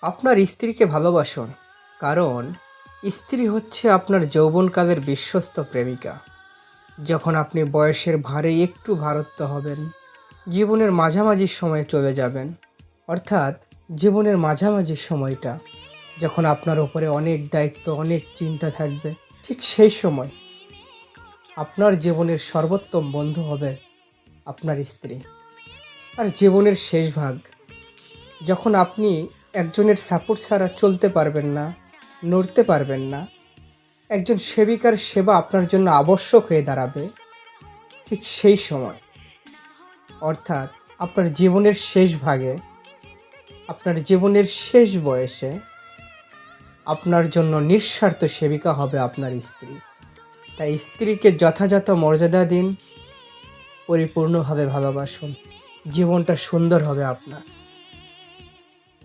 আপনার স্ত্রীকে ভালোবাসুন, কারণ স্ত্রী হচ্ছে আপনার যৌবনকালের বিশ্বস্ত প্রেমিকা। যখন আপনি বয়সের ভারে একটু ভারত্ব হবেন, জীবনের মাঝামাঝি সময়ে চলে যাবেন, অর্থাৎ জীবনের মাঝামাঝি সময়টা যখন আপনার উপরে অনেক দায়িত্ব, অনেক চিন্তা থাকবে, ঠিক সেই সময় আপনার জীবনের সর্বোত্তম বন্ধু হবে আপনার স্ত্রী। আর জীবনের শেষ ভাগ, যখন আপনি একজনের সাপোর্ট ছাড়া চলতে পারবেন না, নড়তে পারবেন না, একজন সেবিকার সেবা আপনার জন্য আবশ্যক হয়ে দাঁড়াবে, ঠিক সেই সময়, অর্থাৎ আপনার জীবনের শেষ ভাগে, আপনার জীবনের শেষ বয়সে আপনার জন্য নিঃস্বার্থ সেবিকা হবে আপনার স্ত্রী। তাই স্ত্রীকে যথাযথ মর্যাদা দিন, পরিপূর্ণভাবে ভালোবাসুন। জীবনটা সুন্দর হবে আপনার।